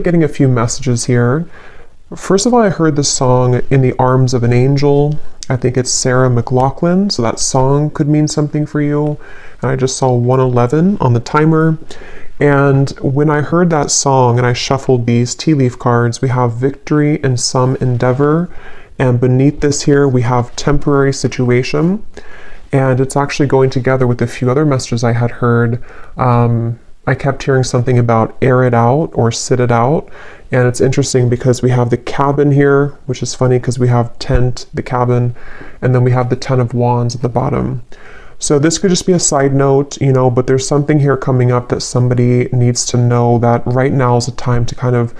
Getting a few messages here. First of all, I heard the song In the Arms of an Angel. I think it's Sarah McLachlan, so that song could mean something for you. And I just saw 111 on the timer. And when I heard that song and I shuffled these tea leaf cards, we have victory in some endeavor. And beneath this here, we have temporary situation. And it's actually going together with a few other messages I had heard. I kept hearing something about air it out or sit it out. And it's interesting because we have the cabin here, which is funny because we have tent, the cabin, and then we have the 10 of wands at the bottom. So this could just be a side note, but there's something here coming up that somebody needs to know that right now is a time to kind of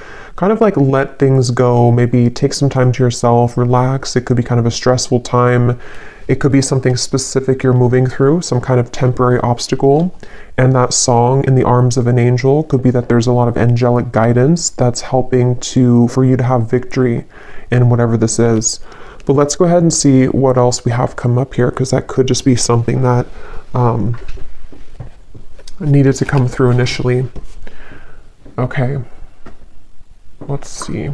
like let things go, maybe take some time to yourself, relax. It could be kind of a stressful time. It could be something specific you're moving through, some kind of temporary obstacle. And that song, In the Arms of an Angel, could be that there's a lot of angelic guidance that's helping for you to have victory in whatever this is. But let's go ahead and see what else we have come up here, because that could just be something that needed to come through initially. Okay, let's see.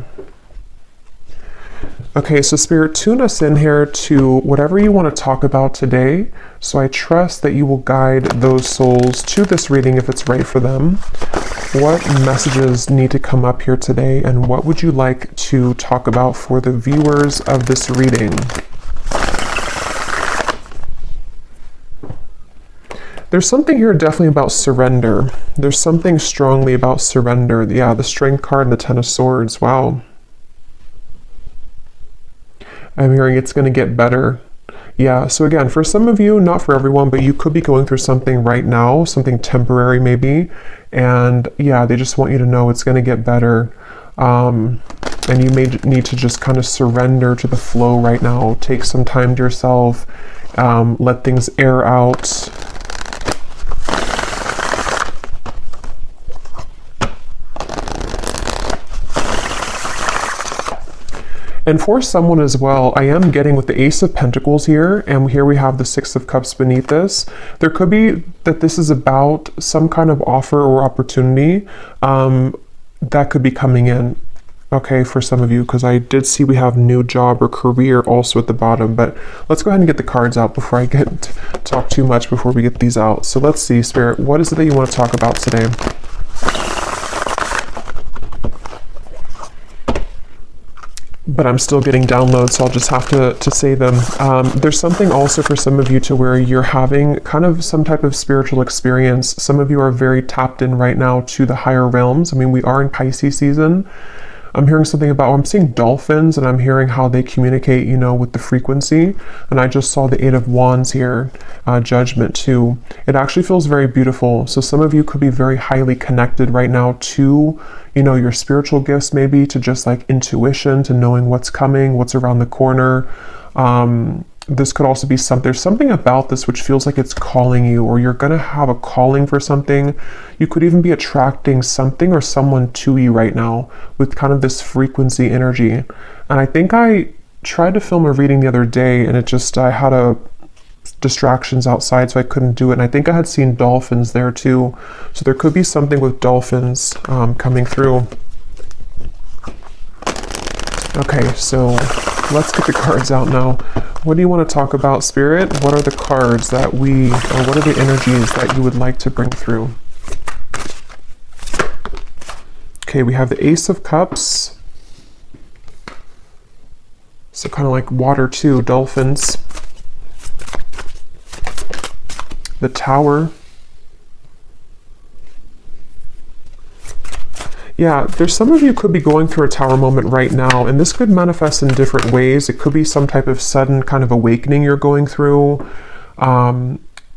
Okay, so Spirit, tune us in here to whatever you want to talk about today. So I trust that you will guide those souls to this reading if it's right for them. What messages need to come up here today, and what would you like to talk about for the viewers of this reading? There's something here definitely about surrender. There's something strongly about surrender. Yeah, the Strength card and the 10 of Swords. Wow. I'm hearing it's going to get better. Yeah, so again, for some of you, not for everyone, but you could be going through something right now, something temporary maybe. And yeah, they just want you to know it's going to get better. And you may need to just kind of surrender to the flow right now. Take some time to yourself. Let things air out. And for someone as well, I am getting with the Ace of Pentacles here, and here we have the 6 of Cups beneath this. There could be that this is about some kind of offer or opportunity that could be coming in, okay, for some of you, because I did see we have new job or career also at the bottom. But let's go ahead and get the cards out before I talk too much before we get these out. So let's see, Spirit, what is it that you want to talk about today? But I'm still getting downloads, so I'll just have to say them. There's something also for some of you to where you're having kind of some type of spiritual experience. Some of you are very tapped in right now to the higher realms. I mean, we are in Pisces season. I'm hearing something about, I'm seeing dolphins, and I'm hearing how they communicate, with the frequency. And I just saw the 8 of Wands here, Judgment too. It actually feels very beautiful. So some of you could be very highly connected right now to, your spiritual gifts, maybe to just like intuition, to knowing what's coming, what's around the corner. This could also be there's something about this which feels like it's calling you, or you're going to have a calling for something. You could even be attracting something or someone to you right now with kind of this frequency energy. And I think I tried to film a reading the other day, and I had distractions outside, so I couldn't do it. And I think I had seen dolphins there too. So there could be something with dolphins coming through. Okay, so let's get the cards out now. What do you want to talk about, Spirit? What are the cards or what are the energies that you would like to bring through? Okay, we have the Ace of Cups. So kind of like water too, dolphins. The Tower. Yeah, there's some of you could be going through a Tower moment right now, and this could manifest in different ways. It could be some type of sudden kind of awakening you're going through.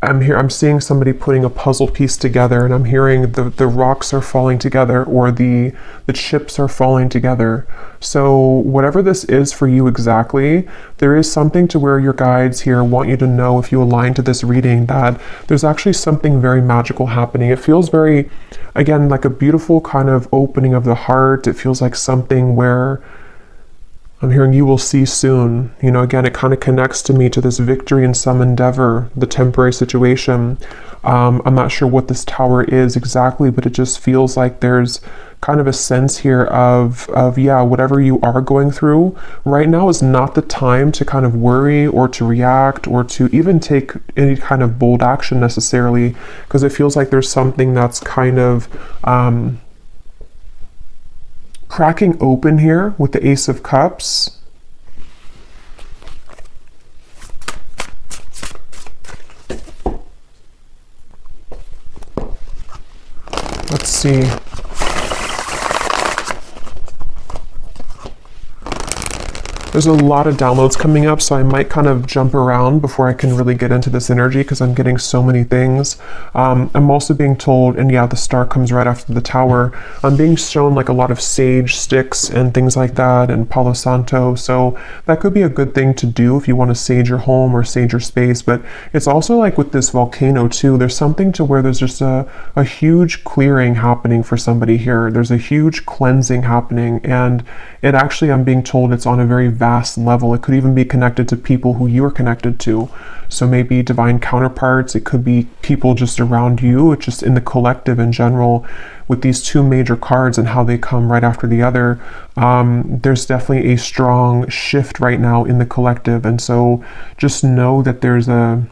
I'm seeing somebody putting a puzzle piece together, and I'm hearing the rocks are falling together, or the chips are falling together. So whatever this is for you exactly, there is something to where your guides here want you to know, if you align to this reading, that there's actually something very magical happening. It feels very, again, like a beautiful kind of opening of the heart. It feels like something where I'm hearing you will see soon. You know, again, it kind of connects to me to this victory in some endeavor, the temporary situation. I'm not sure what this tower is exactly, but it just feels like there's kind of a sense here of yeah, whatever you are going through right now is not the time to kind of worry or to react or to even take any kind of bold action necessarily, because it feels like there's something that's kind of cracking open here with the Ace of Cups. Let's see. There's a lot of downloads coming up, so I might kind of jump around before I can really get into this energy because I'm getting so many things. I'm also being told, and yeah, the star comes right after the tower. I'm being shown like a lot of sage sticks and things like that, and Palo Santo. So that could be a good thing to do if you want to sage your home or sage your space. But it's also like with this volcano too, there's something to where there's just a huge clearing happening for somebody here. There's a huge cleansing happening, and it actually, I'm being told, it's on a very vast level. It could even be connected to people who you are connected to. So maybe divine counterparts, it could be people just around you, it's just in the collective in general. With these two major cards and how they come right after the other, there's definitely a strong shift right now in the collective. And so just know that there's a,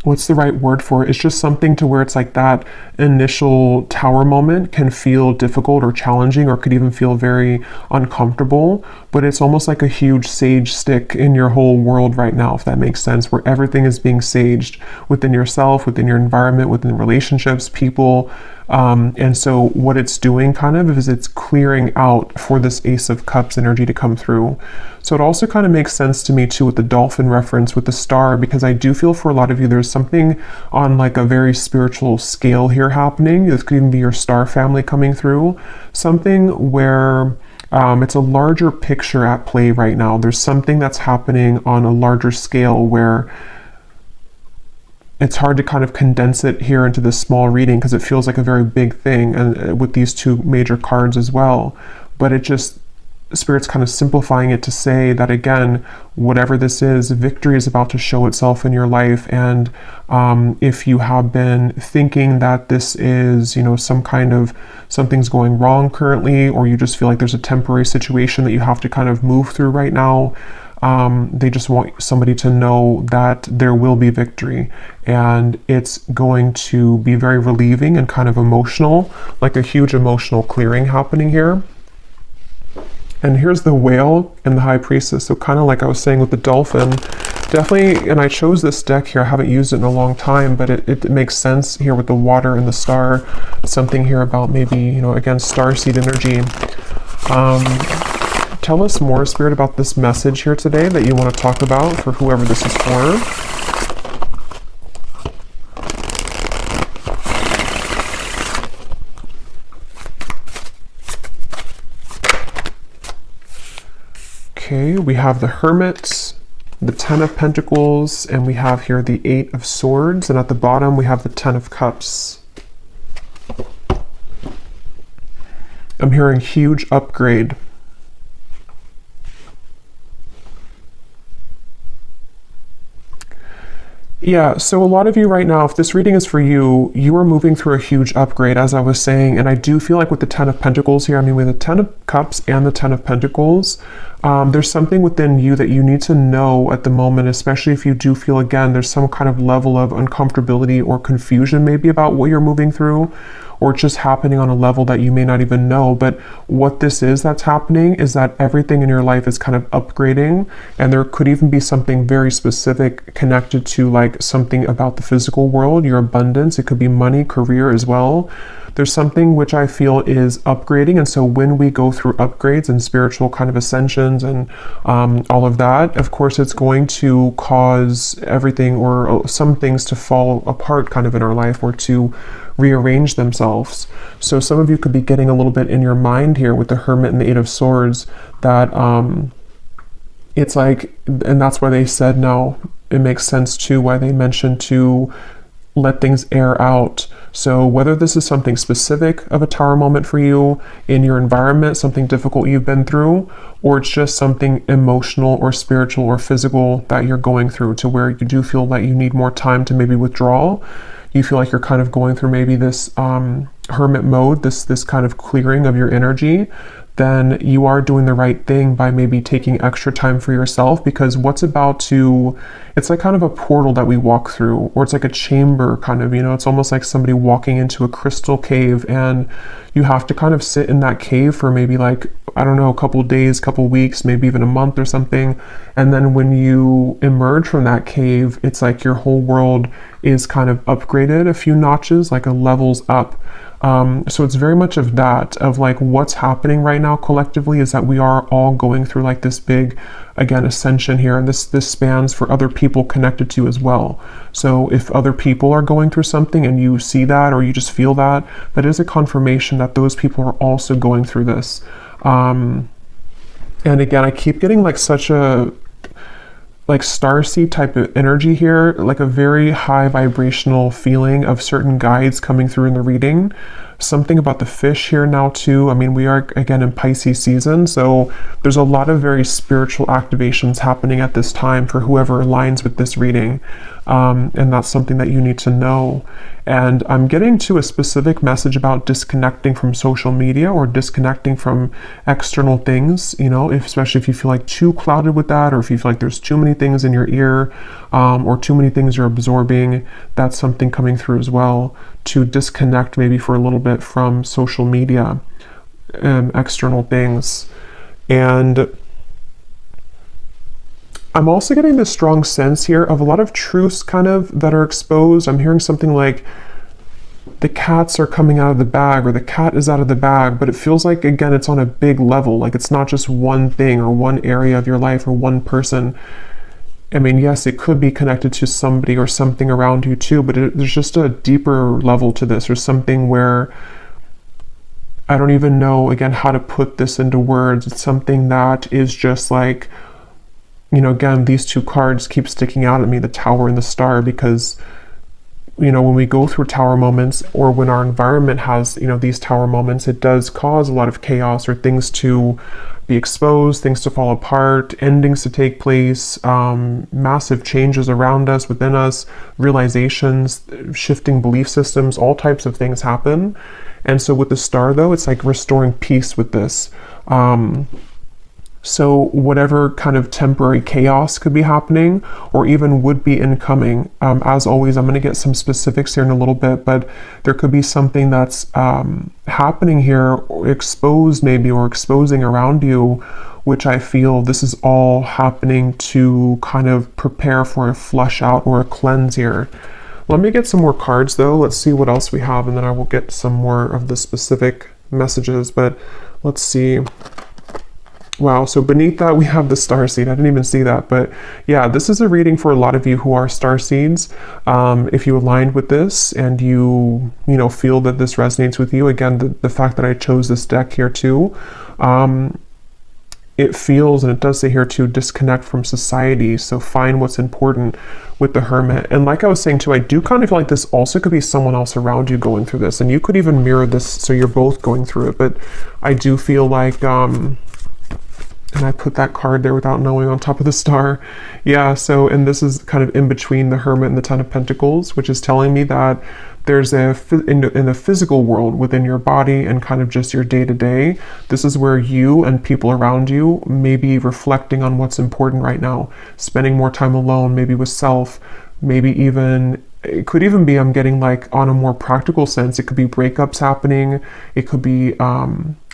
what's the right word for it? It's just something to where it's like that initial tower moment can feel difficult or challenging, or could even feel very uncomfortable, but it's almost like a huge sage stick in your whole world right now, if that makes sense, where everything is being saged within yourself, within your environment, within relationships, people. And so what it's doing kind of is it's clearing out for this Ace of Cups energy to come through. So it also kind of makes sense to me too with the dolphin reference with the star, because I do feel for a lot of you there's something on like a very spiritual scale here happening. This could even be your star family coming through, something where it's a larger picture at play right now. There's something that's happening on a larger scale where it's hard to kind of condense it here into this small reading because it feels like a very big thing, and with these two major cards as well. But it just, Spirit's kind of simplifying it to say that, again, whatever this is, victory is about to show itself in your life. And if you have been thinking that this is, you know, some kind of something's going wrong currently, or you just feel like there's a temporary situation that you have to kind of move through right now, they just want somebody to know that there will be victory, and it's going to be very relieving and kind of emotional, like a huge emotional clearing happening here. And here's the whale and the high priestess. So kind of like I was saying with the dolphin, definitely, and I chose this deck here, I haven't used it in a long time, but it makes sense here with the water and the star. Something here about maybe, you know, again, starseed energy. Tell us more, Spirit, about this message here today that you want to talk about for whoever this is for. Okay, we have the Hermit, the Ten of Pentacles, and we have here the Eight of Swords, and at the bottom we have the Ten of Cups. I'm hearing huge upgrade. Yeah, so a lot of you right now, if this reading is for you, you are moving through a huge upgrade, as I was saying, and I do feel like with the Ten of Pentacles here, I mean, with the Ten of Cups and the Ten of Pentacles, there's something within you that you need to know at the moment, especially if you do feel, again, there's some kind of level of uncomfortability or confusion maybe about what you're moving through, or just happening on a level that you may not even know. But what this is that's happening is that everything in your life is kind of upgrading, and there could even be something very specific connected to like something about the physical world, your abundance. It could be money, career as well. There's something which I feel is upgrading, and so when we go through upgrades and spiritual kind of ascensions and all of that, of course it's going to cause everything or some things to fall apart kind of in our life, or to rearrange themselves. So some of you could be getting a little bit in your mind here with the Hermit and the Eight of Swords that it's like, and that's why they said now it makes sense too why they mentioned to let things air out. So whether this is something specific of a tower moment for you in your environment, something difficult you've been through, or it's just something emotional or spiritual or physical that you're going through, to where you do feel that you need more time to maybe withdraw. You feel like you're kind of going through maybe this hermit mode, this kind of clearing of your energy, then you are doing the right thing by maybe taking extra time for yourself, because what's about to, it's like kind of a portal that we walk through, or it's like a chamber kind of, it's almost like somebody walking into a crystal cave, and you have to kind of sit in that cave for maybe like, I don't know, a couple of days, couple weeks, maybe even a month or something. And then when you emerge from that cave, it's like your whole world is kind of upgraded a few notches, like a levels up. So it's very much of that, of like what's happening right now collectively is that we are all going through like this big, again, ascension here, and this spans for other people connected to you as well. So if other people are going through something and you see that, or you just feel that, that is a confirmation that those people are also going through this. And again, I keep getting like such a like starseed type of energy here, like a very high vibrational feeling of certain guides coming through in the reading. Something about the fish here now too. I mean, we are again in Pisces season, so there's a lot of very spiritual activations happening at this time for whoever aligns with this reading. And that's something that you need to know. And I'm getting to a specific message about disconnecting from social media, or disconnecting from external things, especially if you feel like too clouded with that, or if you feel like there's too many things in your ear, or too many things you're absorbing. That's something coming through as well, to disconnect maybe for a little bit from social media, external things. And I'm also getting this strong sense here of a lot of truths kind of that are exposed. I'm hearing something like the cats are coming out of the bag, or the cat is out of the bag, but it feels like, again, it's on a big level. Like it's not just one thing or one area of your life or one person. I mean, yes, it could be connected to somebody or something around you too, but there's just a deeper level to this, or something where I don't even know, again, how to put this into words. It's something that is just like, again, these two cards keep sticking out at me, the Tower and the Star, because, when we go through tower moments, or when our environment has, these tower moments, it does cause a lot of chaos, or things to be exposed, things to fall apart, endings to take place, massive changes around us, within us, realizations, shifting belief systems, all types of things happen. And so with the Star, though, it's like restoring peace with this. So whatever kind of temporary chaos could be happening, or even would be incoming, as always, I'm going to get some specifics here in a little bit, but there could be something that's happening here, or exposed maybe, or exposing around you, which I feel this is all happening to kind of prepare for a flush out or a cleanse here. Let me get some more cards though. Let's see what else we have, and then I will get some more of the specific messages, but let's see. Wow, so beneath that we have the starseed. I didn't even see that, but yeah, this is a reading for a lot of you who are starseeds. If you aligned with this and you feel that this resonates with you, again, the fact that I chose this deck here too, it feels, and it does say here too, disconnect from society. So find what's important with the Hermit. And like I was saying too, I do kind of feel like this also could be someone else around you going through this, and you could even mirror this, so you're both going through it. But I do feel like, and I put that card there without knowing, on top of the Star. Yeah, so, and this is kind of in between the Hermit and the Ten of Pentacles, which is telling me that there's in the physical world, within your body and kind of just your day-to-day, this is where you and people around you may be reflecting on what's important right now, spending more time alone, maybe with self, maybe even, it could even be, I'm getting like on a more practical sense, it could be breakups happening, it could be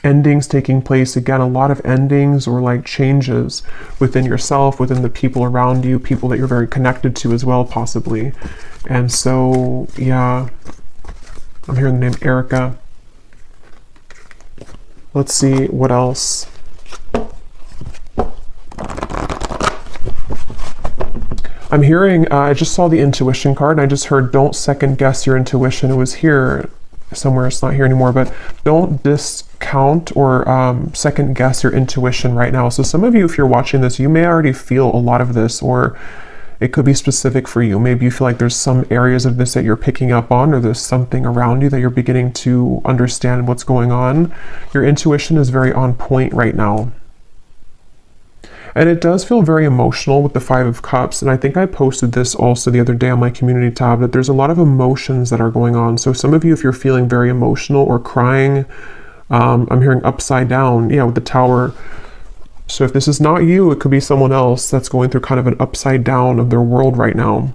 endings taking place, again, a lot of endings or like changes within yourself, within the people around you, people that you're very connected to as well, possibly. And so, yeah, I'm hearing the name Erica. Let's see what else. I'm hearing, I just saw the intuition card, and I just heard, don't second guess your intuition. It was here somewhere, it's not here anymore, but don't discount or second guess your intuition right now. So some of you, if you're watching this, you may already feel a lot of this, or It could be specific for you. Maybe you feel like there's some areas of this that you're picking up on, or there's something around you that you're beginning to understand what's going on. Your intuition is very on point right now. And it does feel very emotional with the Five of Cups. And I think I posted this also the other day on my community tab, that there's a lot of emotions that are going on. So some of you, if you're feeling very emotional or crying, I'm hearing upside down, yeah, with the Tower. So if this is not you, it could be someone else that's going through kind of an upside down of their world right now.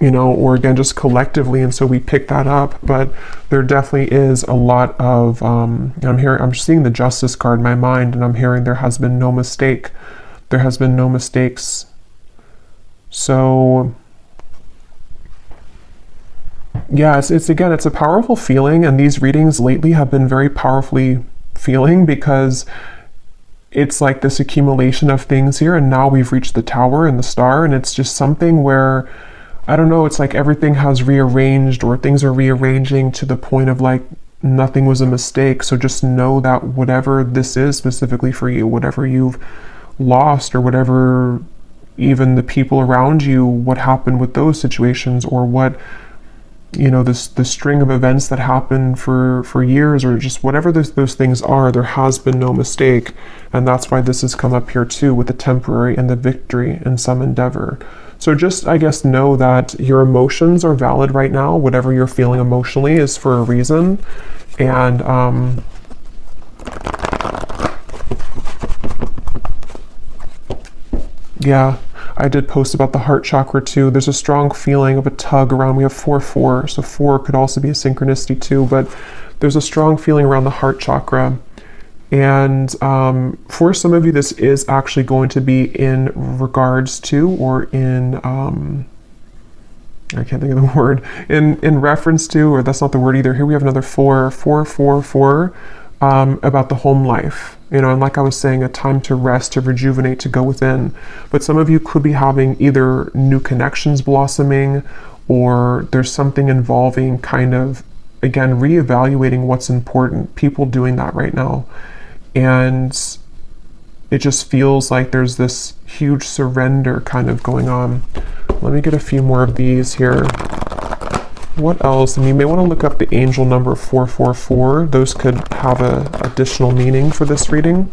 You know, or again, just collectively, and so we pick that up. But there definitely is a lot of I'm seeing the Justice card in my mind, and I'm hearing there has been no mistake. There has been no mistakes. So yeah, it's a powerful feeling, and these readings lately have been very powerfully feeling, because it's like this accumulation of things here, and now we've reached the Tower and the Star, and it's just something where, I don't know, it's like everything has rearranged, or things are rearranging to the point of like nothing was a mistake. So just know that whatever this is specifically for you, whatever you've lost, or whatever, even the people around you, what happened with those situations, or what, you know, the string of events that happened for years, or just whatever those things are, there has been no mistake. And that's why this has come up here too, with the Temporary and the Victory in some endeavor. So just, I guess, know that your emotions are valid right now. Whatever you're feeling emotionally is for a reason. And yeah, I did post about the heart chakra too. There's a strong feeling of a tug around. We have 4-4, so 4 could also be a synchronicity too, but there's a strong feeling around the heart chakra. And for some of you, this is actually going to be in regards to, or in, I can't think of the word, in reference to, or that's not the word either. Here we have another 4, about the home life. You know, and like I was saying, a time to rest, to rejuvenate, to go within. But some of you could be having either new connections blossoming, or there's something involving kind of, again, reevaluating what's important. People doing that right now. And it just feels like there's this huge surrender kind of going on. Let me get a few more of these here. What else? And you may want to look up the angel number 444. Those could have a additional meaning for this reading.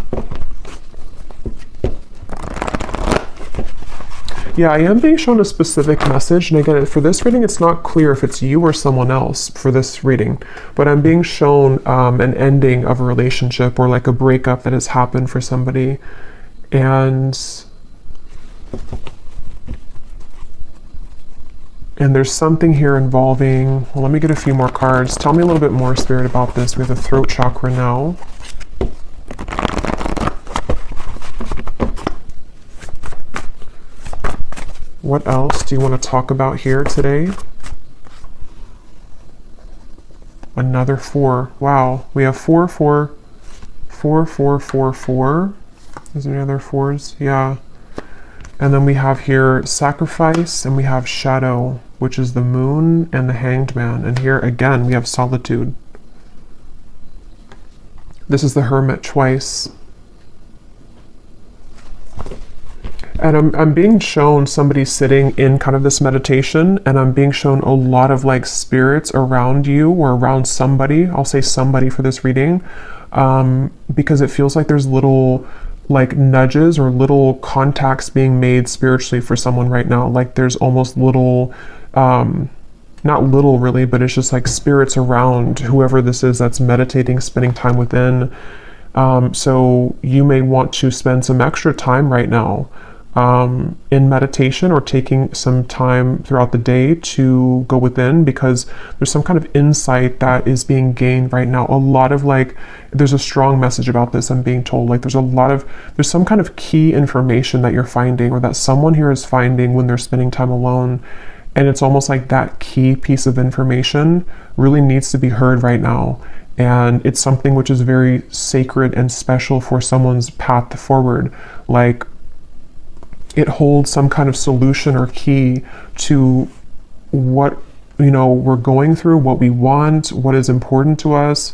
Yeah, I am being shown a specific message, and again, for this reading, it's not clear if it's you or someone else for this reading, but I'm being shown an ending of a relationship, or like a breakup that has happened for somebody, and there's something here involving, well, let me get a few more cards. Tell me a little bit more, Spirit, about this. We have the throat chakra now. What else do you want to talk about here today? Another 4. Wow, we have 4, 4, 4, 4, 4, 4. Is there any other 4s? Yeah. And then we have here sacrifice, and we have shadow, which is the moon and the hanged man. And here again, we have solitude. This is the hermit twice. And I'm being shown somebody sitting in kind of this meditation, and I'm being shown a lot of like spirits around you, or around somebody. I'll say somebody for this reading, because it feels like there's little like nudges or little contacts being made spiritually for someone right now. Like there's almost little, not little really, but it's just like spirits around whoever this is that's meditating, spending time within. So you may want to spend some extra time right now in meditation, or taking some time throughout the day to go within, because there's some kind of insight that is being gained right now. A lot of like, there's a strong message about this, I'm being told. Like there's some kind of key information that you're finding, or that someone here is finding when they're spending time alone. And it's almost like that key piece of information really needs to be heard right now. And it's something which is very sacred and special for someone's path forward. Like, it holds some kind of solution or key to what, you know, we're going through, what we want, what is important to us.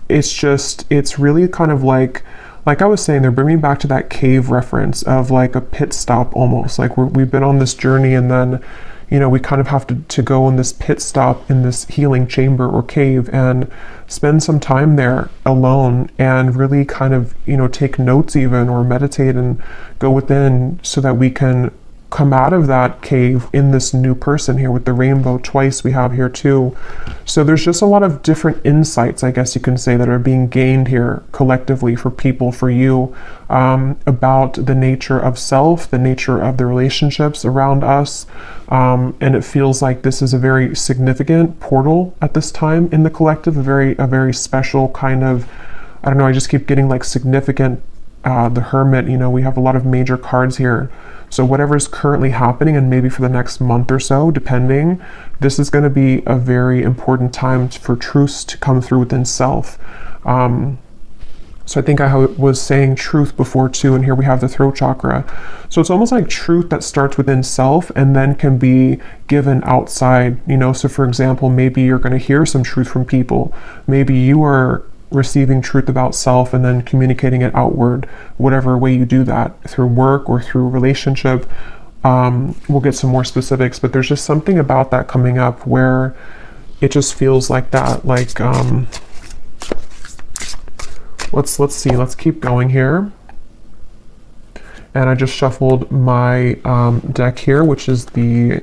It's really kind of like like I was saying, they're bringing me back to that cave reference of like a pit stop almost. Like we've been on this journey, and then, you know, we kind of have to go on this pit stop in this healing chamber or cave and spend some time there alone and really kind of, you know, take notes even, or meditate and go within, so that we can come out of that cave in this new person here with the rainbow twice we have here too. So there's just a lot of different insights, I guess you can say, that are being gained here collectively for people, for you, about the nature of self, the nature of the relationships around us. And it feels like this is a very significant portal at this time in the collective, a very special kind of, I don't know, I just keep getting like significant, the Hermit, you know, we have a lot of major cards here. So whatever's currently happening, and maybe for the next month or so, depending, this is going to be a very important time for truths to come through within self. So I think I was saying truth before too, and here we have the throat chakra. So it's almost like truth that starts within self and then can be given outside, you know. So for example, maybe you're going to hear some truth from people. Maybe you are receiving truth about self and then communicating it outward, whatever way you do that, through work or through relationship. We'll get some more specifics, but there's just something about that coming up where it just feels like that. Like, let's see, let's keep going here. And I just shuffled my deck here, which is the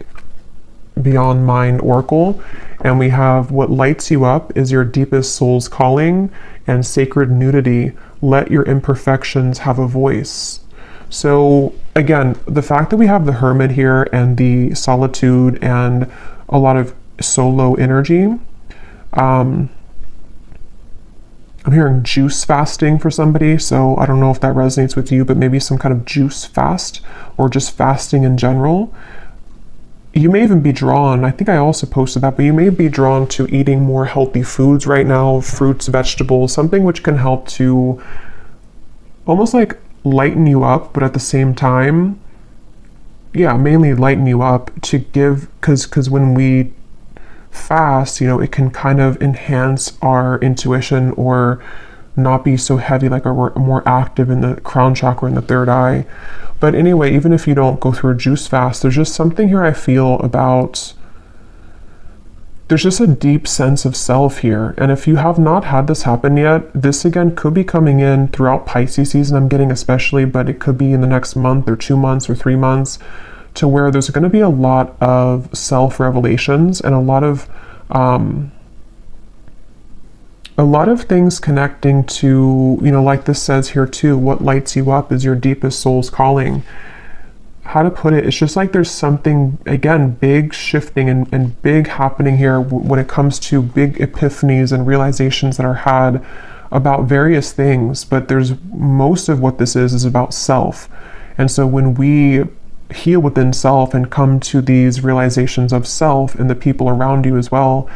Beyond Mind Oracle, and we have what lights you up is your deepest soul's calling and sacred nudity. Let your imperfections have a voice. So again, the fact that we have the Hermit here and the solitude and a lot of solo energy, I'm hearing juice fasting for somebody, so I don't know if that resonates with you, but maybe some kind of juice fast or just fasting in general. You may even be drawn, I think I also posted that, but you may be drawn to eating more healthy foods right now, fruits, vegetables, something which can help to almost like lighten you up, but at the same time, yeah, mainly lighten you up to give, because when we fast, you know, it can kind of enhance our intuition or not be so heavy, like we're more active in the crown chakra and the third eye. But anyway, even if you don't go through a juice fast, there's just something here I feel about, there's just a deep sense of self here. And if you have not had this happen yet, this again could be coming in throughout Pisces season, I'm getting especially, but it could be in the next month or 2 months or 3 months, to where there's going to be a lot of self-revelations and a lot of things connecting to, you know, like this says here too, what lights you up is your deepest soul's calling. How to put it, it's just like there's something, again, big shifting and big happening here when it comes to big epiphanies and realizations that are had about various things. But there's most of what this is about self. And so when we heal within self and come to these realizations of self and the people around you as well,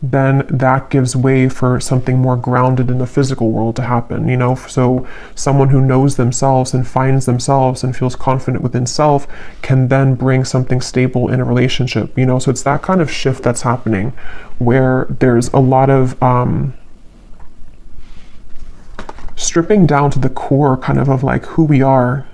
then that gives way for something more grounded in the physical world to happen, you know. So someone who knows themselves and finds themselves and feels confident within self can then bring something stable in a relationship, you know. So it's that kind of shift that's happening where there's a lot of stripping down to the core kind of like who we are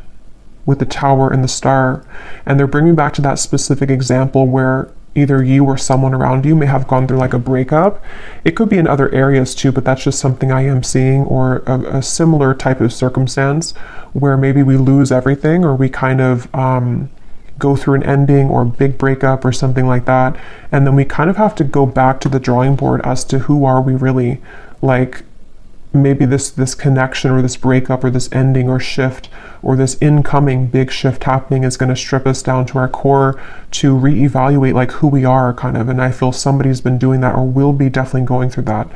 with the Tower and the Star. And they're bringing back to that specific example where either you or someone around you may have gone through like a breakup. It could be in other areas too, but that's just something I am seeing, or a similar type of circumstance where maybe we lose everything, or we kind of go through an ending or a big breakup or something like that. And then we kind of have to go back to the drawing board as to who are we really. Like maybe this connection or this breakup or this ending or shift or this incoming big shift happening is going to strip us down to our core to reevaluate like who we are kind of. And I feel somebody's been doing that or will be definitely going through that.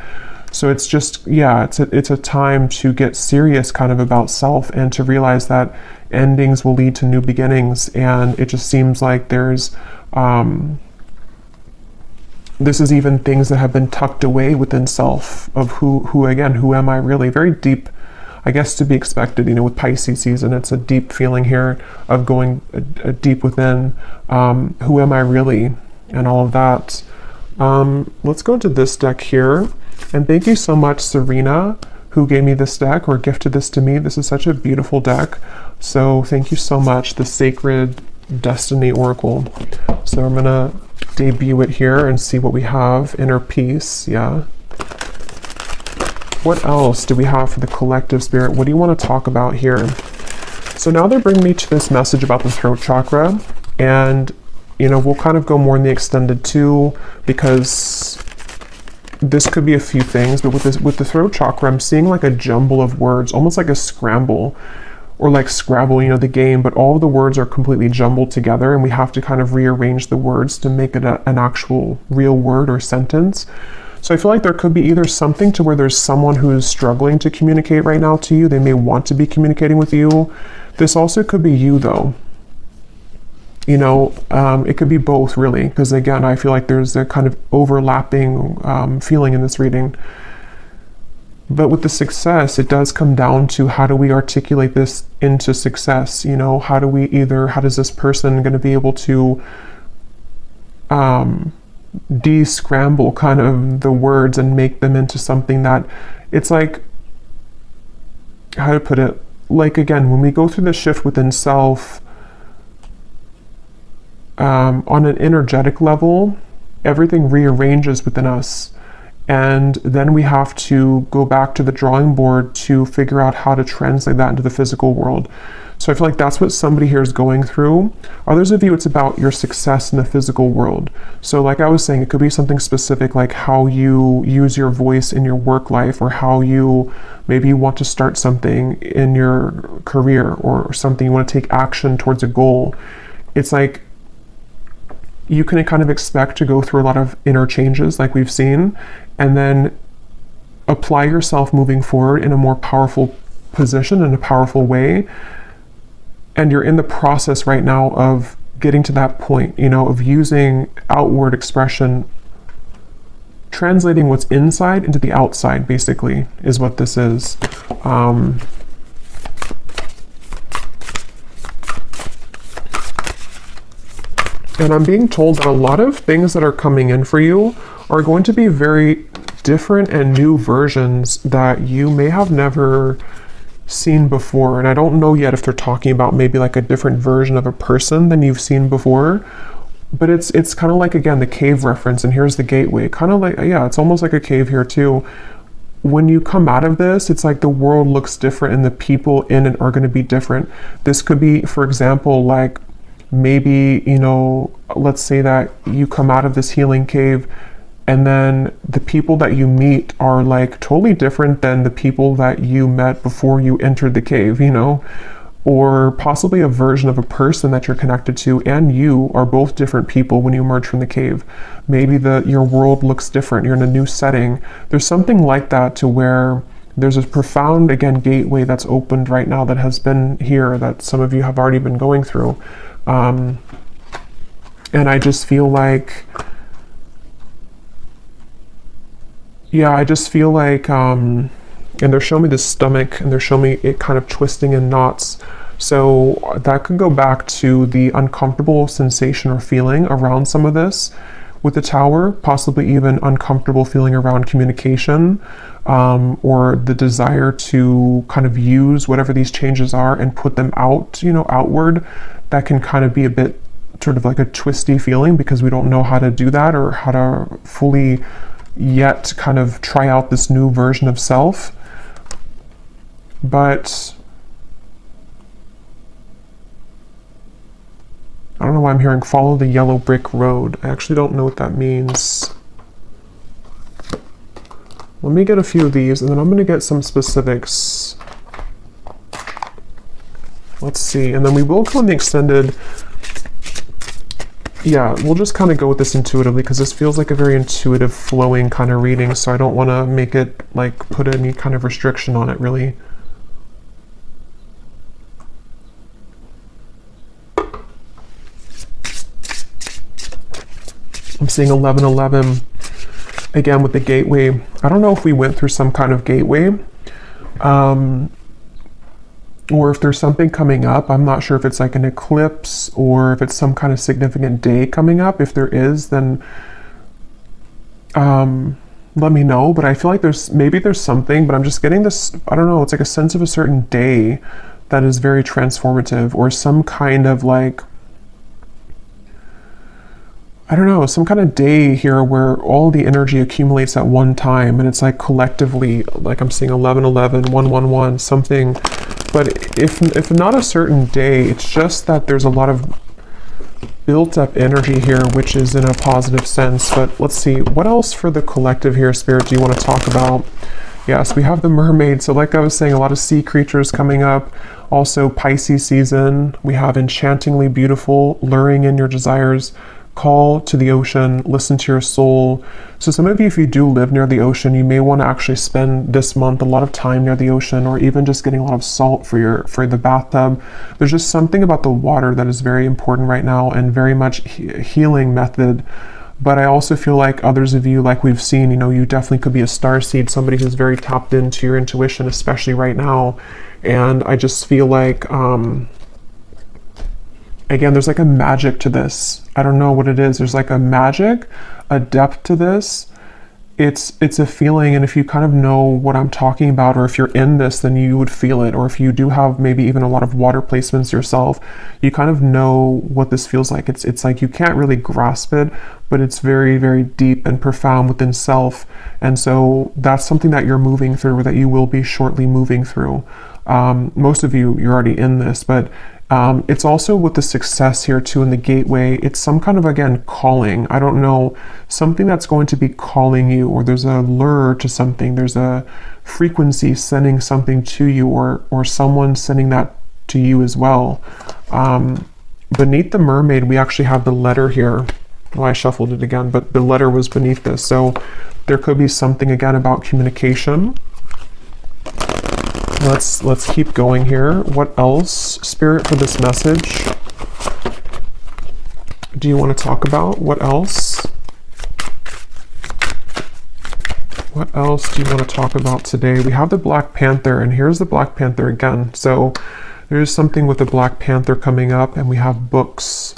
So it's just, yeah, it's a time to get serious kind of about self and to realize that endings will lead to new beginnings. And it just seems like there's this is even things that have been tucked away within self of who again, who am I really? Very deep, I guess, to be expected, you know, with Pisces season. It's a deep feeling here of going deep within, who am I really, and all of that. Let's go into this deck here. And thank you so much, Serena, who gave me this deck or gifted this to me. This is such a beautiful deck. So thank you so much, the Sacred Destiny Oracle. So I'm gonna debut it here and see what we have. Inner peace, yeah. What else do we have for the collective spirit? What do you want to talk about here? So now they bring me to this message about the throat chakra, and you know, we'll kind of go more in the extended too, because this could be a few things, but with the throat chakra, I'm seeing like a jumble of words, almost like a scramble, or like Scrabble, you know, the game, but all of the words are completely jumbled together, and we have to kind of rearrange the words to make it an actual real word or sentence. So I feel like there could be either something to where there's someone who is struggling to communicate right now to you. They may want to be communicating with you. This also could be you though. You know, it could be both really, because again, I feel like there's a kind of overlapping feeling in this reading. But with the success, it does come down to how do we articulate this into success? You know, how does this person going to be able to de-scramble kind of the words and make them into something that it's like, how to put it, like again, when we go through the shift within self, on an energetic level, everything rearranges within us. And then we have to go back to the drawing board to figure out how to translate that into the physical world. So I feel like that's what somebody here is going through. Others of you, it's about your success in the physical world. So like I was saying, it could be something specific like how you use your voice in your work life, or how you maybe want to start something in your career, or something you want to take action towards a goal. It's like you can kind of expect to go through a lot of inner changes like we've seen, and then apply yourself moving forward in a more powerful position, in a powerful way. And you're in the process right now of getting to that point, you know, of using outward expression, translating what's inside into the outside, basically, is what this is. And I'm being told that a lot of things that are coming in for you are going to be very different and new versions that you may have never seen before. And I don't know yet if they're talking about maybe like a different version of a person than you've seen before. But it's kind of like, again, the cave reference, and here's the gateway. Kind of like, yeah, it's almost like a cave here too. When you come out of this, it's like the world looks different and the people in it are going to be different. This could be, for example, like maybe, you know, let's say that you come out of this healing cave and then the people that you meet are like totally different than the people that you met before you entered the cave, you know, or possibly a version of a person that you're connected to and you are both different people when you emerge from the cave. Maybe your world looks different. You're in a new setting. There's something like that, to where there's a profound, again, gateway that's opened right now that has been here, that some of you have already been going through. And I just feel like, yeah, I just feel like, and they're showing me the stomach, and they're showing me it kind of twisting in knots. So that could go back to the uncomfortable sensation or feeling around some of this with the Tower, possibly even uncomfortable feeling around communication, or the desire to kind of use whatever these changes are and put them out, you know, outward. That can kind of be a bit sort of like a twisty feeling, because we don't know how to do that, or how to fully yet kind of try out this new version of self. But I don't know why I'm hearing follow the yellow brick road. I actually don't know what that means. Let me get a few of these, and then I'm going to get some specifics. Let's see, and then we will go in the extended. Yeah, we'll just kind of go with this intuitively, because this feels like a very intuitive, flowing kind of reading, so I don't want to make it, like, put any kind of restriction on it, really. I'm seeing 1111, again, with the gateway. I don't know if we went through some kind of gateway, or if there's something coming up. I'm not sure if it's like an eclipse or if it's some kind of significant day coming up. If there is, then let me know. But I feel like there's something, but I'm just getting this, I don't know, it's like a sense of a certain day that is very transformative, or some kind of like, I don't know, some kind of day here where all the energy accumulates at one time, and it's like collectively, like I'm seeing 1111, 111, something. But if not a certain day, it's just that there's a lot of built up energy here, which is in a positive sense. But let's see, what else for the collective here, Spirit, do you want to talk about? Yes, we have the mermaid. So like I was saying, a lot of sea creatures coming up. Also Pisces season. We have enchantingly beautiful, luring in your desires, call to the ocean, listen to your soul. So some of you, if you do live near the ocean, you may want to actually spend this month a lot of time near the ocean, or even just getting a lot of salt for the bathtub. There's just something about the water that is very important right now, and very much healing method. But I also feel like others of you, like we've seen, you know, you definitely could be a starseed, somebody who's very tapped into your intuition, especially right now. And I just feel like, again, there's like a magic to this. I don't know what it is. There's like a magic, a depth to this. It's a feeling, and if you kind of know what I'm talking about, or if you're in this, then you would feel it. Or if you do have maybe even a lot of water placements yourself, you kind of know what this feels like. It's like you can't really grasp it, but it's very, very deep and profound within self. And so that's something that you're moving through, or that you will be shortly moving through. Most of you, you're already in this, but it's also with the success here too in the gateway. It's some kind of, again, calling. I don't know, something that's going to be calling you, or there's a lure to something. There's a frequency sending something to you, or someone sending that to you as well. Beneath the mermaid, we actually have the letter here. Well, I shuffled it again, but the letter was beneath this. So there could be something again about communication. Let's keep going here. What else, Spirit, for this message do you want to talk about? What else? What else do you want to talk about today? We have the Black Panther, and here's the Black Panther again. So there's something with the Black Panther coming up, and we have books.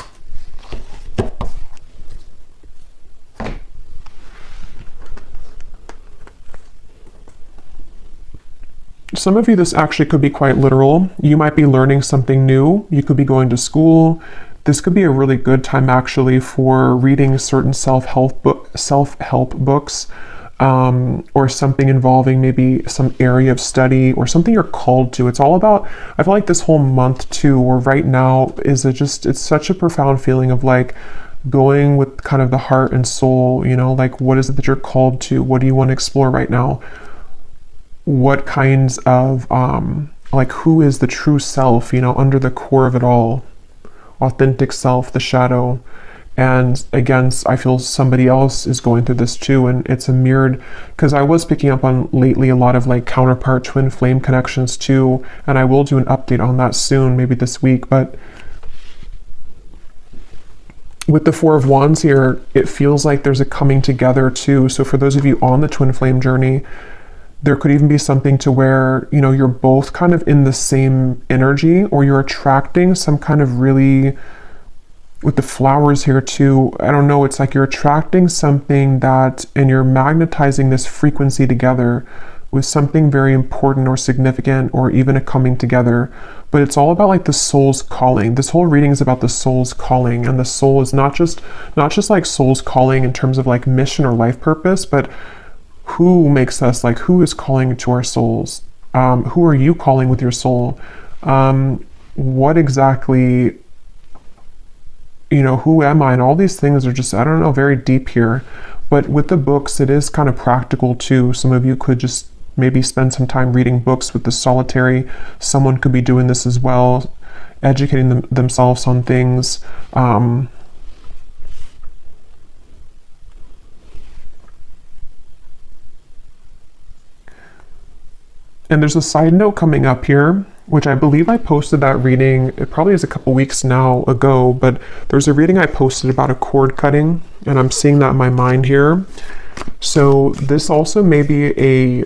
Some of you, this actually could be quite literal. You might be learning something new. You could be going to school. This could be a really good time actually for reading certain self-help books, or something involving maybe some area of study, or something you're called to. It's all about, I feel like this whole month too, or right now, it's such a profound feeling of like going with kind of the heart and soul, you know, like what is it that you're called to? What do you want to explore right now? What kinds of, like who is the true self, you know, under the core of it all, authentic self, the shadow. And again, I feel somebody else is going through this too, and it's a mirrored, because I was picking up on lately a lot of like counterpart twin flame connections too, and I will do an update on that soon, maybe this week. But with the Four of Wands here, it feels like there's a coming together too. So for those of you on the twin flame journey, there could even be something to where, you know, you're both kind of in the same energy, or you're attracting some kind of really, with the flowers here too, I don't know, it's like you're attracting something that, and you're magnetizing this frequency together with something very important or significant, or even a coming together. But it's all about like the soul's calling. This whole reading is about the soul's calling, and the soul is not just like soul's calling in terms of like mission or life purpose, but who makes us, like who is calling to our souls? Who are you calling with your soul? What exactly, you know, who am I? And all these things are just, I don't know, very deep here. But with the books, it is kind of practical too. Some of you could just maybe spend some time reading books with the solitary. Someone could be doing this as well, educating themselves on things. And there's a side note coming up here, which I believe I posted that reading, it probably is a couple weeks now ago, but there's a reading I posted about a cord cutting, and I'm seeing that in my mind here. So this also may be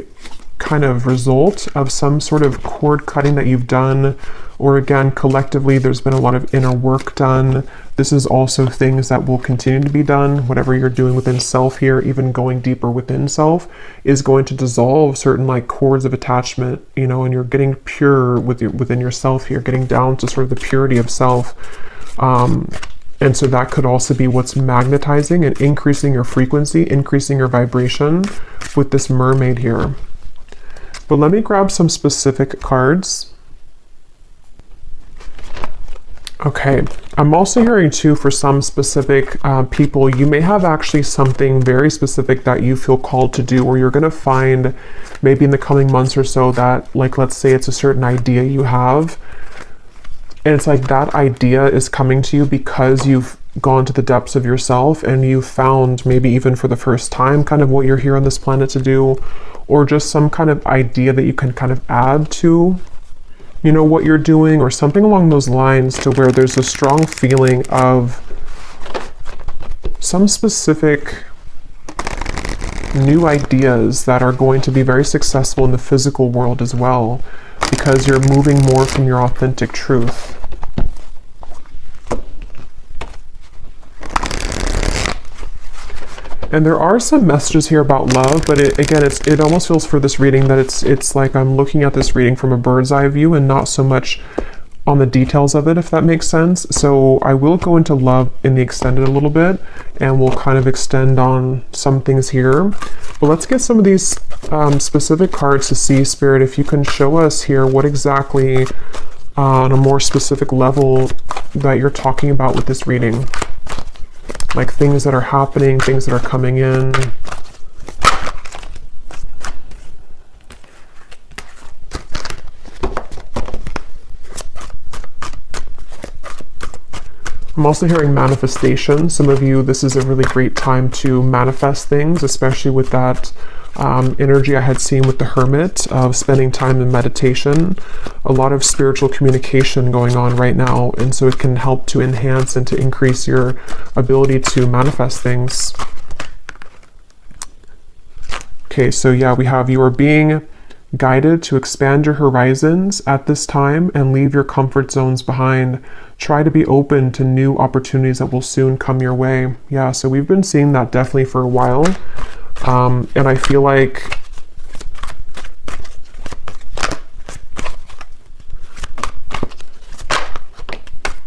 kind of result of some sort of cord cutting that you've done, or again, collectively, there's been a lot of inner work done. This is also things that will continue to be done. Whatever you're doing within self here, even going deeper within self, is going to dissolve certain like cords of attachment, you know, and you're getting pure within yourself here, getting down to sort of the purity of self. And so that could also be what's magnetizing and increasing your frequency, increasing your vibration with this mermaid here. But let me grab some specific cards. Okay, I'm also hearing too, for some specific people, you may have actually something very specific that you feel called to do, or you're going to find maybe in the coming months or so that, like, let's say it's a certain idea you have, and it's like that idea is coming to you because you've gone to the depths of yourself and you found, maybe even for the first time, kind of what you're here on this planet to do, or just some kind of idea that you can kind of add to, you know, what you're doing, or something along those lines, to where there's a strong feeling of some specific new ideas that are going to be very successful in the physical world as well, because you're moving more from your authentic truth. And there are some messages here about love, but it almost feels for this reading that it's like I'm looking at this reading from a bird's eye view and not so much on the details of it, if that makes sense. So I will go into love in the extended a little bit, and we'll kind of extend on some things here. But let's get some of these specific cards to see, Spirit, if you can show us here what exactly on a more specific level that you're talking about with this reading. Like things that are happening, things that are coming in. I'm also hearing manifestation. Some of you, this is a really great time to manifest things, especially with that energy I had seen with the Hermit of spending time in meditation. A lot of spiritual communication going on right now, and so it can help to enhance and to increase your ability to manifest things. Okay, so yeah, we have you are being guided to expand your horizons at this time and leave your comfort zones behind. Try to be open to new opportunities that will soon come your way. Yeah, so we've been seeing that definitely for a while. And I feel like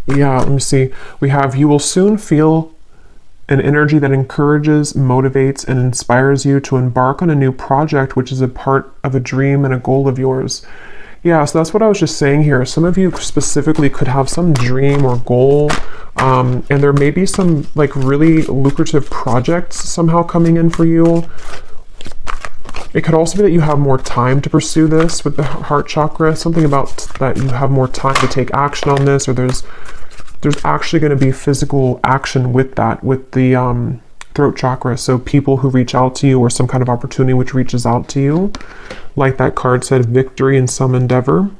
yeah, let me see. We have you will soon feel an energy that encourages, motivates, and inspires you to embark on a new project, which is a part of a dream and a goal of yours. Yeah, so that's what I was just saying here. Some of you specifically could have some dream or goal, and there may be some like really lucrative projects somehow coming in for you. It could also be that you have more time to pursue this with the heart chakra, something about that you have more time to take action on this, or there's actually going to be physical action with that, with the throat chakra. So people who reach out to you, or some kind of opportunity which reaches out to you, like that card said, victory in some endeavor.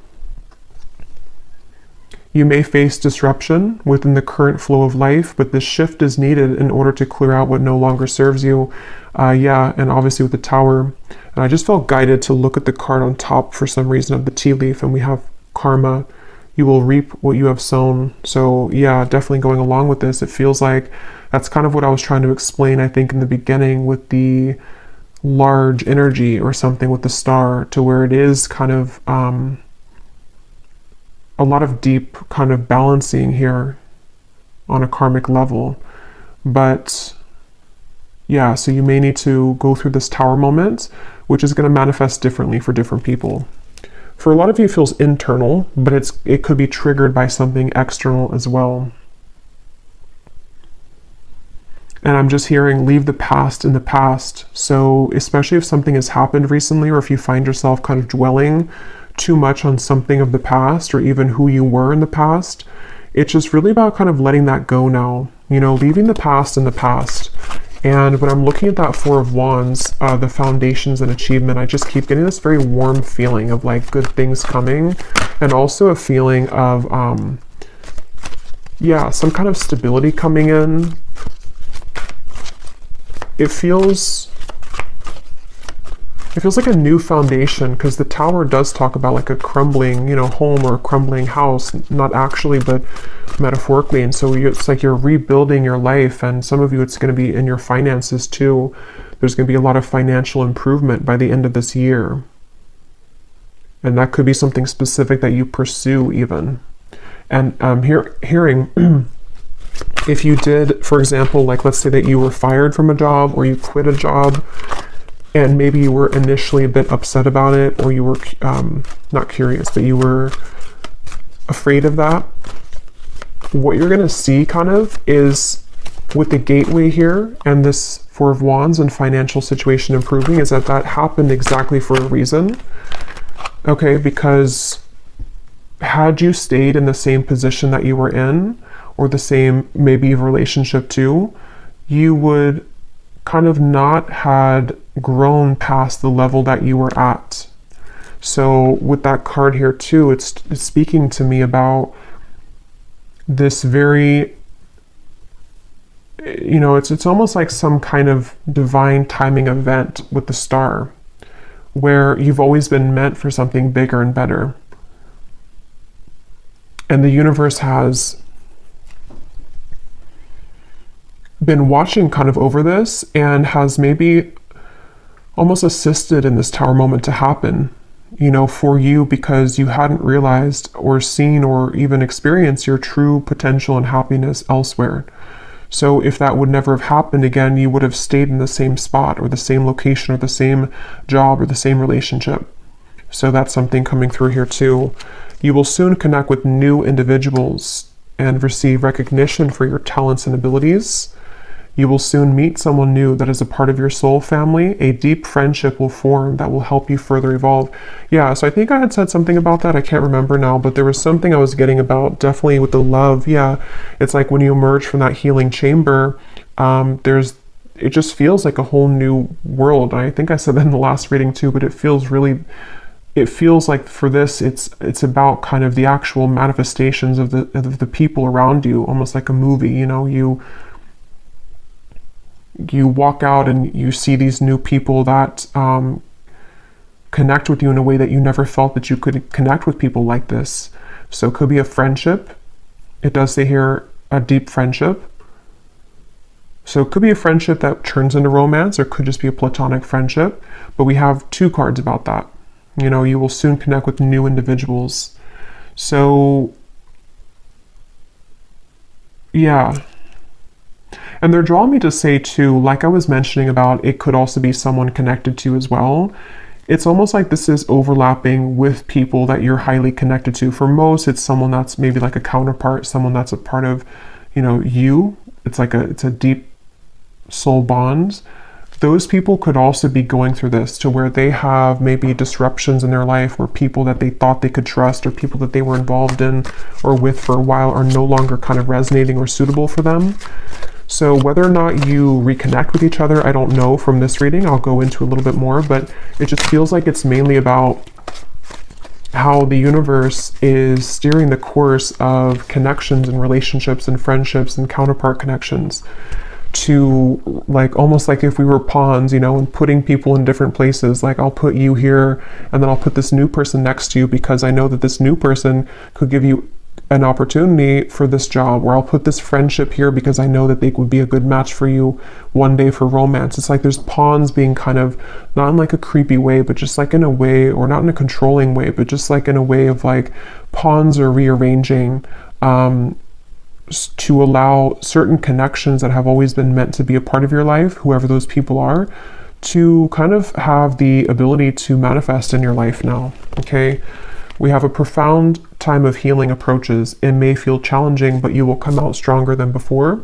You may face disruption within the current flow of life, but this shift is needed in order to clear out what no longer serves you. Yeah, and obviously with the Tower. And I just felt guided to look at the card on top for some reason of the tea leaf, and we have karma. You will reap what you have sown. So yeah, definitely going along with this, it feels like that's kind of what I was trying to explain, I think, in the beginning with the large energy or something with the star, to where it is kind of a lot of deep kind of balancing here on a karmic level. But yeah, so you may need to go through this Tower moment, which is going to manifest differently for different people. For a lot of you, it feels internal, but it could be triggered by something external as well. And I'm just hearing, leave the past in the past. So especially if something has happened recently, or if you find yourself kind of dwelling too much on something of the past, or even who you were in the past, it's just really about kind of letting that go now, you know, leaving the past in the past. And when I'm looking at that Four of Wands, the foundations and achievement, I just keep getting this very warm feeling of like good things coming, and also a feeling of, yeah, some kind of stability coming in. It feels It feels like a new foundation, because the Tower does talk about like a crumbling, you know, home or a crumbling house, not actually, but metaphorically. And so it's like you're rebuilding your life, and some of you, it's going to be in your finances too. There's going to be a lot of financial improvement by the end of this year. And that could be something specific that you pursue even. And hearing, if you did, for example, like let's say that you were fired from a job or you quit a job, and maybe you were initially a bit upset about it, or you were not curious, but you were afraid of that. What you're going to see kind of is with the gateway here and this Four of Wands and financial situation improving, is that that happened exactly for a reason. Okay, because had you stayed in the same position that you were in, or the same maybe relationship too, you would kind of not had grown past the level that you were at. So with that card here too, it's speaking to me about this very, you know, it's almost like some kind of divine timing event with the star, where you've always been meant for something bigger and better. And the universe has been watching kind of over this and has maybe almost assisted in this Tower moment to happen, you know, for you, because you hadn't realized or seen or even experienced your true potential and happiness elsewhere. So if that would never have happened again, you would have stayed in the same spot or the same location or the same job or the same relationship. So that's something coming through here too. You will soon connect with new individuals and receive recognition for your talents and abilities. You will soon meet someone new that is a part of your soul family. A deep friendship will form that will help you further evolve. Yeah, so I think I had said something about that. I can't remember now, but there was something I was getting about definitely with the love. Yeah, it's like when you emerge from that healing chamber, it just feels like a whole new world. And I think I said that in the last reading too, but it feels like for this, it's about kind of the actual manifestations of the people around you, almost like a movie, you know, you walk out and you see these new people that connect with you in a way that you never felt that you could connect with people like this. So it could be a friendship. It does say here a deep friendship. So it could be a friendship that turns into romance, or it could just be a platonic friendship. But we have two cards about that. You know, you will soon connect with new individuals. So yeah. And they're drawing me to say too, like I was mentioning about, it could also be someone connected to as well. It's almost like this is overlapping with people that you're highly connected to. For most, it's someone that's maybe like a counterpart, someone that's a part of, you know, you. It's a deep soul bond. Those people could also be going through this, to where they have maybe disruptions in their life, where people that they thought they could trust or people that they were involved in or with for a while are no longer kind of resonating or suitable for them. So whether or not you reconnect with each other, I don't know from this reading. I'll go into a little bit more, but it just feels like it's mainly about how the universe is steering the course of connections and relationships and friendships and counterpart connections, to like almost like if we were pawns, you know, and putting people in different places. Like I'll put you here and then I'll put this new person next to you, because I know that this new person could give you an opportunity for this job, or I'll put this friendship here because I know that they would be a good match for you one day for romance. It's like there's pawns being kind of, not in like a creepy way, but just like in a way, or not in a controlling way, but just like in a way of like pawns are rearranging to allow certain connections that have always been meant to be a part of your life, whoever those people are, to kind of have the ability to manifest in your life now. Okay. We have a profound time of healing approaches. It may feel challenging, but you will come out stronger than before.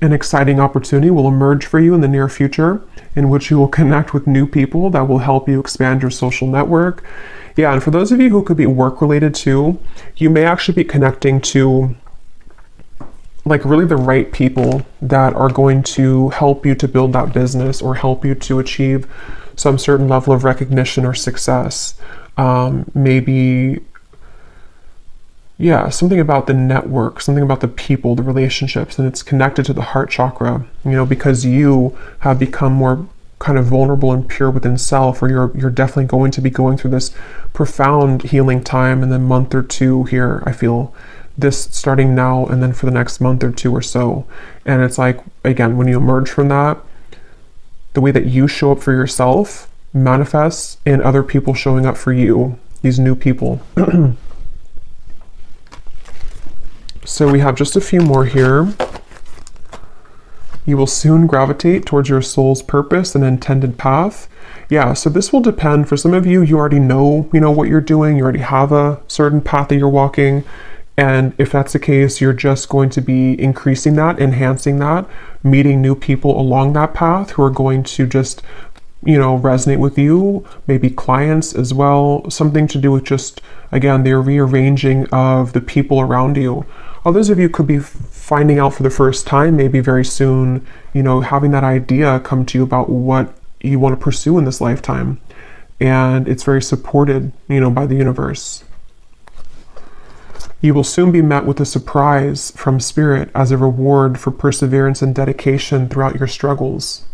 An exciting opportunity will emerge for you in the near future, in which you will connect with new people that will help you expand your social network. Yeah, and for those of you who could be work related too, you may actually be connecting to like really the right people that are going to help you to build that business, or help you to achieve some certain level of recognition or success. Maybe, Yeah, something about the network, something about the people, the relationships, and it's connected to the heart chakra, because you have become more kind of vulnerable and pure within self, or you're definitely going to be going through this profound healing time in the month or two here. I feel this starting now and then for the next month or two or so. And it's like, again, when you emerge from that, the way that you show up for yourself manifests in other people showing up for you, these new people. So we have just a few more here. You will soon gravitate towards your soul's purpose and intended path. Yeah, so this will depend. For some of you, you already know, what you're doing. You already have a certain path that you're walking. And if that's the case, you're just going to be increasing that, enhancing that, meeting new people along that path who are going to just, resonate with you, maybe clients as well, something to do with just, again, the rearranging of the people around you. Others of you could be finding out for the first time, maybe very soon, having that idea come to you about what you want to pursue in this lifetime. And it's very supported, by the universe. You will soon be met with a surprise from Spirit as a reward for perseverance and dedication throughout your struggles.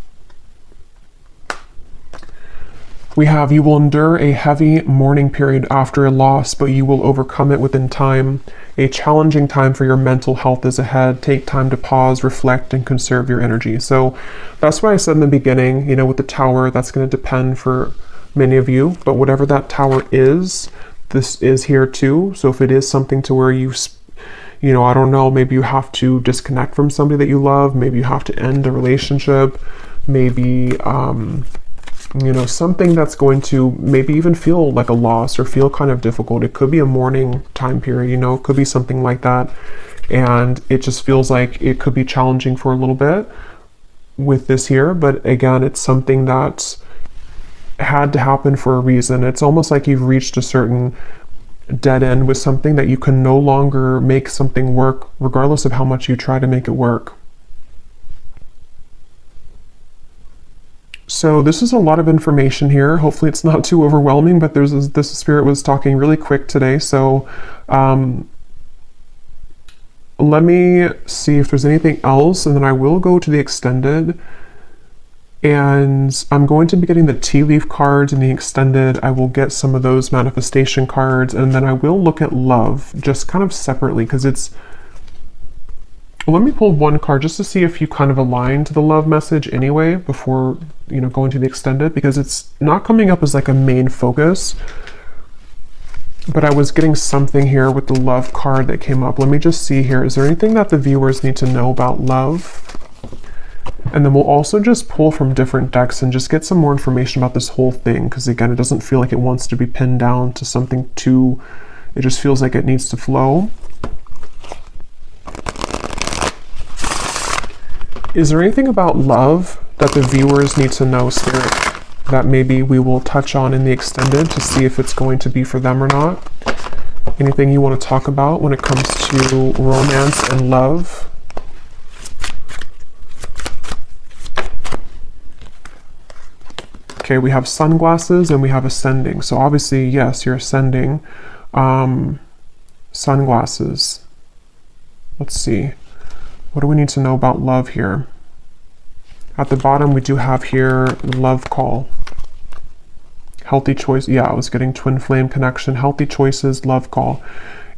We have, you will endure a heavy mourning period after a loss, but you will overcome it within time. A challenging time for your mental health is ahead. Take time to pause, reflect, and conserve your energy. So that's what I said in the beginning, with the tower, that's going to depend for many of you, but whatever that tower is, this is here too. So if it is something to where I don't know, maybe you have to disconnect from somebody that you love, maybe you have to end a relationship, maybe, something that's going to maybe even feel like a loss or feel kind of difficult. It could be a mourning time period, it could be something like that. And it just feels like it could be challenging for a little bit with this here. But again, it's something that's had to happen for a reason. It's almost like you've reached a certain dead end with something that you can no longer make something work, regardless of how much you try to make it work. So this is a lot of information here. Hopefully it's not too overwhelming, but this Spirit was talking really quick today. So let me see if there's anything else, and then I will go to the extended. And I'm going to be getting the tea leaf cards in the extended. I will get some of those manifestation cards, and then I will look at love just kind of separately, because it's... Let me pull one card just to see if you kind of align to the love message anyway before, going to the extended, because it's not coming up as like a main focus. But I was getting something here with the love card that came up. Let me just see here. Is there anything that the viewers need to know about love? And then we'll also just pull from different decks and just get some more information about this whole thing, because again, it doesn't feel like it wants to be pinned down to something too... It just feels like it needs to flow. Is there anything about love that the viewers need to know, Spirit, that maybe we will touch on in the extended to see if it's going to be for them or not? Anything you want to talk about when it comes to romance and love? Okay, we have sunglasses and we have ascending. So obviously, yes, you're ascending. Sunglasses. Let's see. What do we need to know about love here? At the bottom, we do have here love call. Healthy choice. Yeah, I was getting twin flame connection. Healthy choices, love call.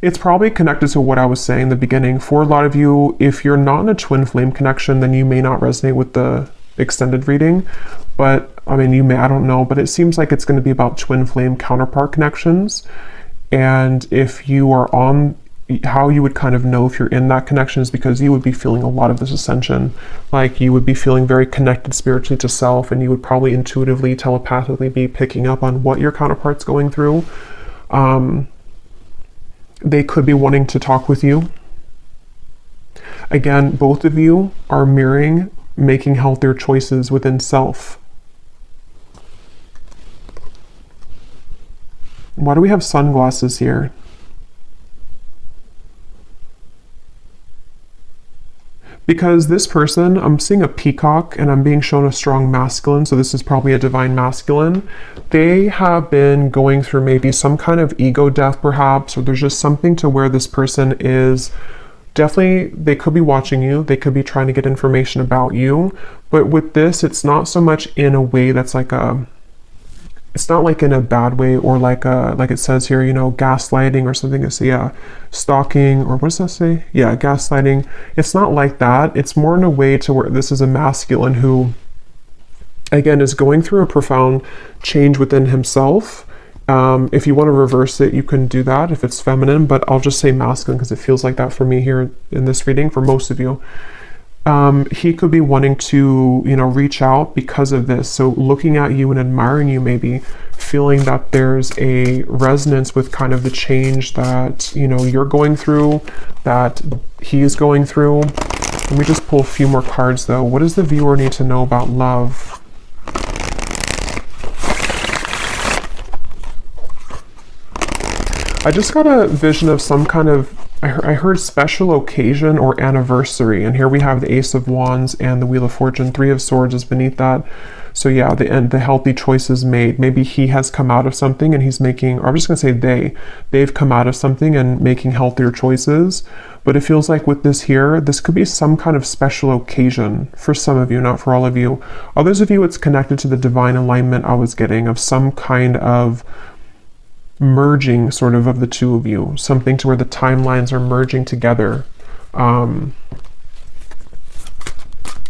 It's probably connected to what I was saying in the beginning. For a lot of you, if you're not in a twin flame connection, then you may not resonate with the extended reading. But I mean, you may, I don't know, but it seems like it's going to be about twin flame counterpart connections. And if you are on, how you would kind of know if you're in that connection is because you would be feeling a lot of this ascension. Like you would be feeling very connected spiritually to self, and you would probably intuitively, telepathically be picking up on what your counterpart's going through. They could be wanting to talk with you. Again, both of you are mirroring making healthier choices within self. Why do we have sunglasses here? Because this person, I'm seeing a peacock and I'm being shown a strong masculine, so this is probably a divine masculine. They have been going through maybe some kind of ego death perhaps, or there's just something to where this person is definitely, they could be watching you, they could be trying to get information about you, but with this, it's not so much in a way that's like a, it's not like in a bad way or like like it says here, you know, gaslighting or something. It's, yeah, stalking, or what does that say? Yeah, gaslighting. It's not like that. It's more in a way to where this is a masculine who, again, is going through a profound change within himself. If you want to reverse it, you can do that if it's feminine, but I'll just say masculine because it feels like that for me here in this reading for most of you. He could be wanting to, you know, reach out because of this. So looking at you and admiring you, maybe feeling that there's a resonance with kind of the change that, you know, you're going through, that he's going through. Let me just pull a few more cards though. What does the viewer need to know about love? I just got a vision of some kind of, I heard special occasion or anniversary, and here we have the Ace of Wands and the Wheel of Fortune. Three of Swords is beneath that. So yeah, the healthy choices made. Maybe he has come out of something and he's making, or I'm just gonna say they've come out of something and making healthier choices. But it feels like with this here, this could be some kind of special occasion for some of you, not for all of you. Others of you, it's connected to the divine alignment I was getting of some kind of merging sort of the two of you, something to where the timelines are merging together. And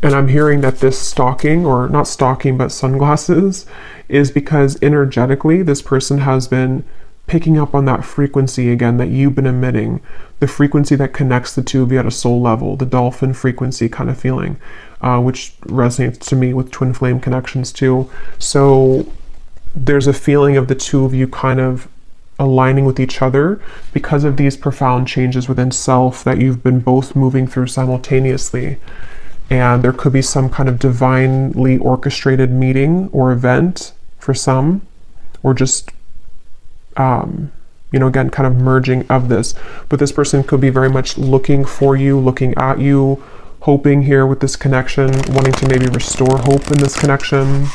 I'm hearing that this stalking, or not stalking, but sunglasses, is because energetically this person has been picking up on that frequency again that you've been emitting, the frequency that connects the two of you at a soul level, the dolphin frequency kind of feeling, which resonates to me with twin flame connections too. So there's a feeling of the two of you kind of aligning with each other because of these profound changes within self that you've been both moving through simultaneously. And there could be some kind of divinely orchestrated meeting or event for some, or just, you know, again, kind of merging of this. But this person could be very much looking for you, looking at you, hoping here with this connection, wanting to maybe restore hope in this connection.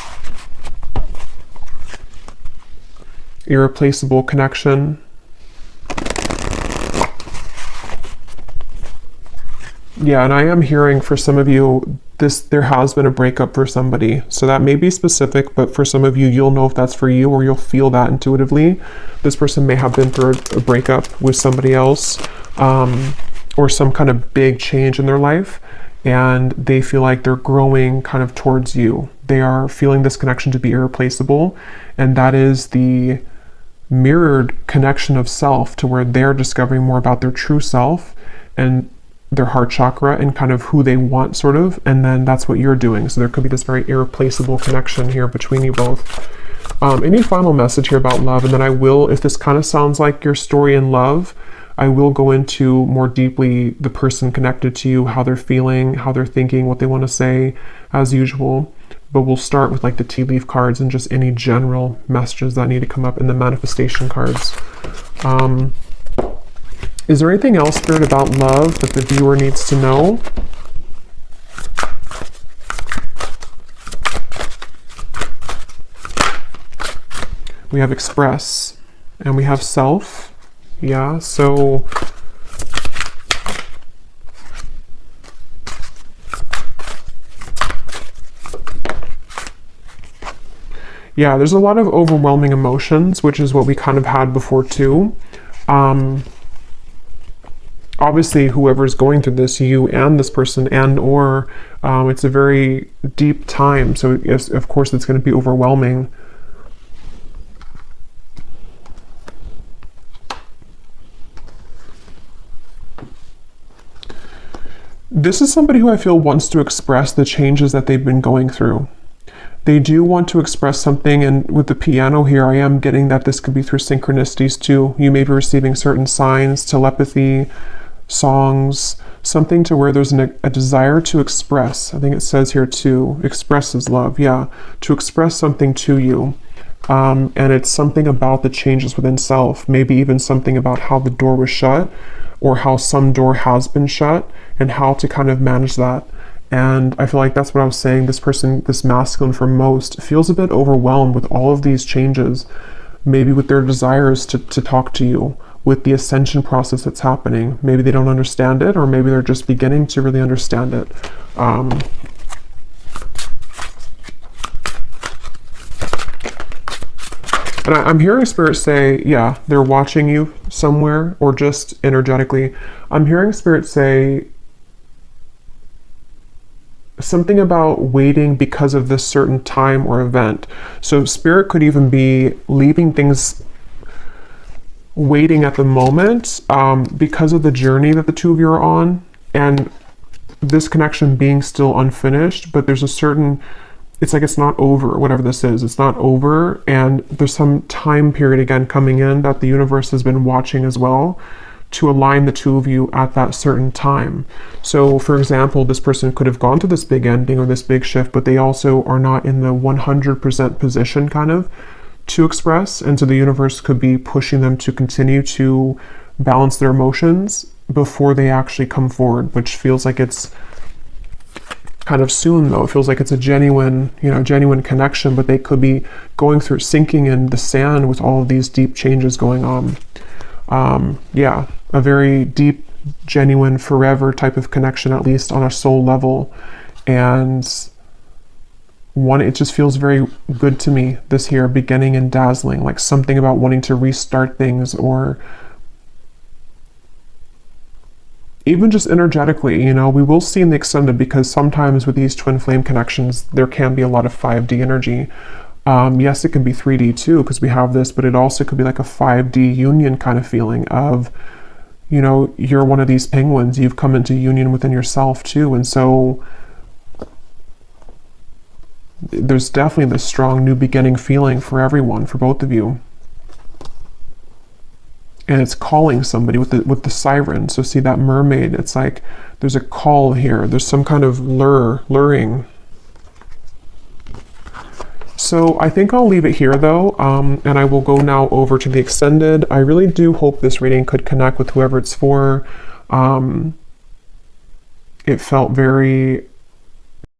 Irreplaceable connection. Yeah, and I am hearing for some of you, there has been a breakup for somebody. So that may be specific, but for some of you, you'll know if that's for you, or you'll feel that intuitively. This person may have been through a breakup with somebody else, or some kind of big change in their life, and they feel like they're growing kind of towards you. They are feeling this connection to be irreplaceable, and that is the mirrored connection of self, to where they're discovering more about their true self and their heart chakra and kind of who they want, sort of, and then that's what you're doing. So there could be this very irreplaceable connection here between you both. Any final message here about love? And then I will, if this kind of sounds like your story in love, I will go into more deeply the person connected to you, how they're feeling, how they're thinking, what they want to say, as usual. But we'll start with like the tea leaf cards and just any general messages that need to come up in the manifestation cards. Is there anything else, Spirit, about love that the viewer needs to know? We have express and we have self. Yeah, so yeah, there's a lot of overwhelming emotions, which is what we kind of had before too. Obviously, whoever's going through this, you and this person, and or it's a very deep time. So yes, of course, it's going to be overwhelming. This is somebody who I feel wants to express the changes that they've been going through. They do want to express something, and with the piano here, I am getting that this could be through synchronicities too. You may be receiving certain signs, telepathy, songs, something to where there's a desire to express. I think it says here too, expresses love, yeah, to express something to you. And it's something about the changes within self, maybe even something about how the door was shut, or how some door has been shut and how to kind of manage that. And I feel like that's what I was saying. This person, this masculine for most, feels a bit overwhelmed with all of these changes, maybe with their desires to talk to you, with the ascension process that's happening. Maybe they don't understand it, or maybe they're just beginning to really understand it. And I'm hearing Spirit say, yeah, they're watching you somewhere, or just energetically. I'm hearing Spirit say something about waiting because of this certain time or event. So Spirit could even be leaving things waiting at the moment because of the journey that the two of you are on, and this connection being still unfinished, but there's a certain, it's like it's not over, whatever this is, it's not over, and there's some time period again coming in that the universe has been watching as well to align the two of you at that certain time. So for example, this person could have gone to this big ending or this big shift, but they also are not in the 100% position kind of to express, and so the universe could be pushing them to continue to balance their emotions before they actually come forward, which feels like it's kind of soon though. It feels like it's a genuine, genuine connection, but they could be going through, sinking in the sand with all of these deep changes going on. Yeah, a very deep, genuine, forever type of connection, at least on a soul level. And it just feels very good to me, this here, beginning and dazzling, like something about wanting to restart things, or even just energetically, we will see in the extended, because sometimes with these twin flame connections, there can be a lot of 5D energy. Yes, it can be 3D too, because we have this, but it also could be like a 5D union kind of feeling of, you're one of these penguins, you've come into union within yourself too. And so there's definitely this strong new beginning feeling for everyone, for both of you. And it's calling somebody with the siren. So see that mermaid, it's like there's a call here. There's some kind of luring. So I think I'll leave it here though, and I will go now over to the extended. I really do hope this reading could connect with whoever it's for. It felt very